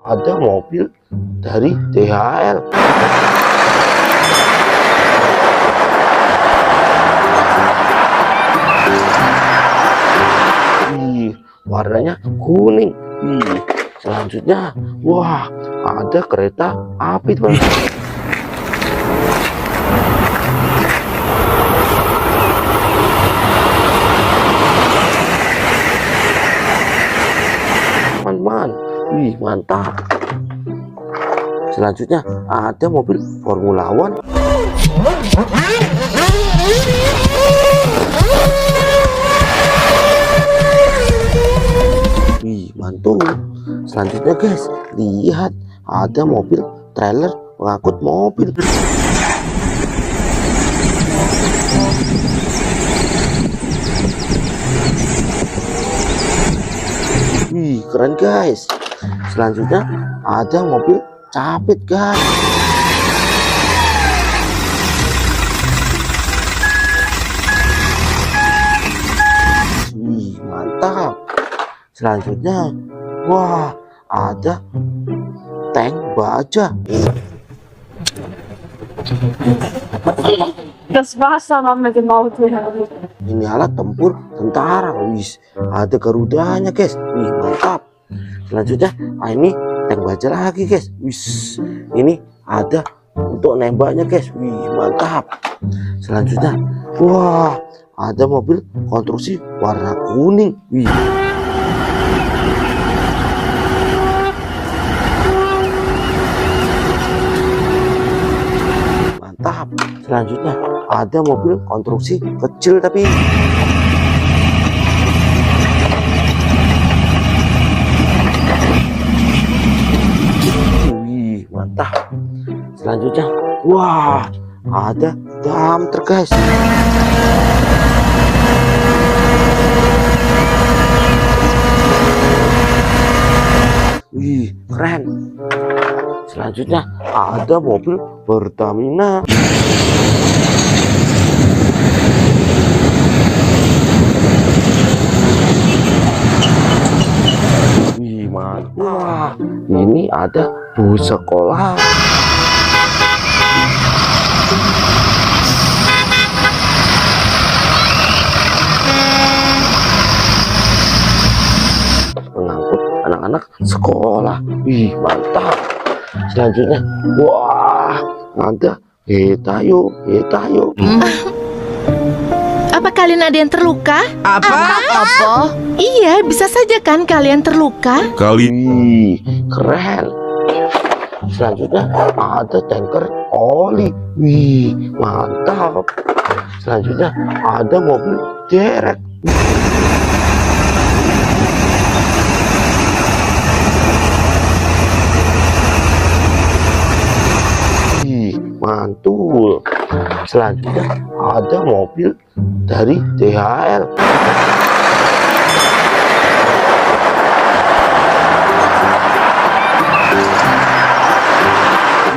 ada mobil dari DHL. Wih, warnanya kuning. Wih, selanjutnya, wah, ada kereta api, teman. Teman-teman, wih, mantap. Selanjutnya ada mobil Formula One. Wih, mantul. Selanjutnya guys, lihat ada mobil trailer pengangkut mobil. Wih, keren guys. Selanjutnya ada mobil capit guys. Wih, mantap. Selanjutnya, wah, ada tank baja. Das Wasser war mit dem Auto her. Ini alat tempur tentara. Wih, ada garudanya guys. Wih, mantap. Selanjutnya, ini tank baja lagi guys. Wih, ini ada untuk nembaknya guys. Wih, mantap. Selanjutnya, wah, ada mobil konstruksi warna kuning. Wih, mantap. Selanjutnya ada mobil konstruksi kecil tapi wih, mantap. Selanjutnya, wah, ada dump truck guys. Wih, keren. Selanjutnya ada mobil Pertamina. Wih, mantap. Ini ada bus sekolah. Mengangkut anak-anak sekolah. Wih, mantap. Selanjutnya, wah, ada Hetayo. Apa kalian ada yang terluka? Apa? Iya, bisa saja kan kalian terluka? Wih, keren. Selanjutnya ada tanker oli. Wih, mantap. Selanjutnya ada mobil derek. Wih, mantul. Selanjutnya ada mobil dari DHL.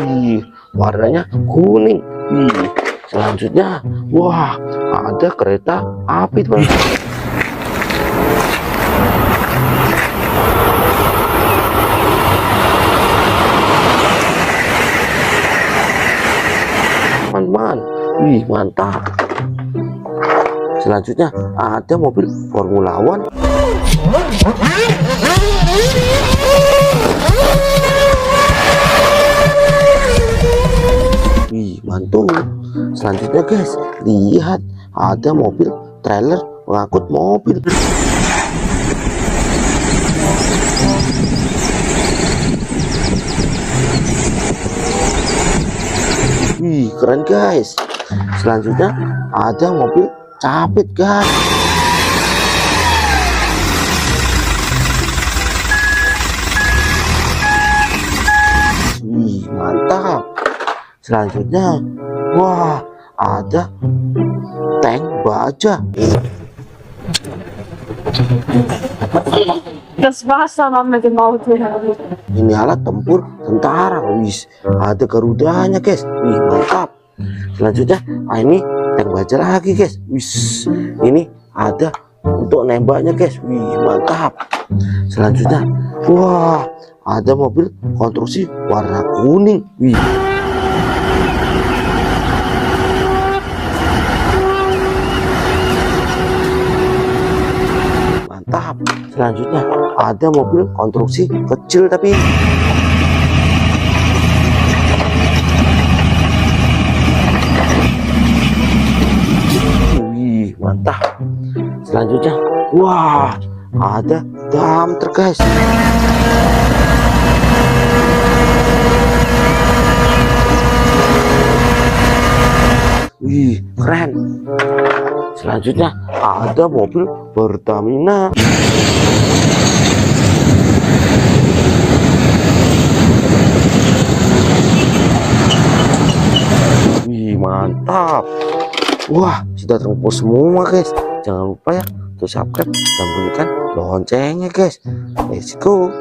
Wih, warnanya kuning. Wih, selanjutnya, wah, ada kereta api, teman. Teman-teman, wih, mantap. Selanjutnya ada mobil Formula One. Wih, mantul. Selanjutnya guys, lihat ada mobil trailer pengangkut mobil. Wih, keren guys. Selanjutnya ada mobil capit guys. Wih, mantap. Selanjutnya, wah, ada tank baja. Das Wasser war mit dem Auto her. Ini alat tempur tentara. Wih, ada garudanya guys. Wih, mantap. Selanjutnya, ini tank baja lagi guys. Wih, ini ada untuk nembaknya guys. Wih, mantap. Selanjutnya, wah, ada mobil konstruksi warna kuning. Wih. Mantap. Selanjutnya ada mobil konstruksi kecil tapi wih, mantap. Selanjutnya, wah, ada dump truck, guys. Wih, keren. Selanjutnya ada mobil Pertamina. Wih, mantap. Wah, sudah terkumpul semua, guys. Jangan lupa ya untuk subscribe dan bunyikan loncengnya, guys. Let's go.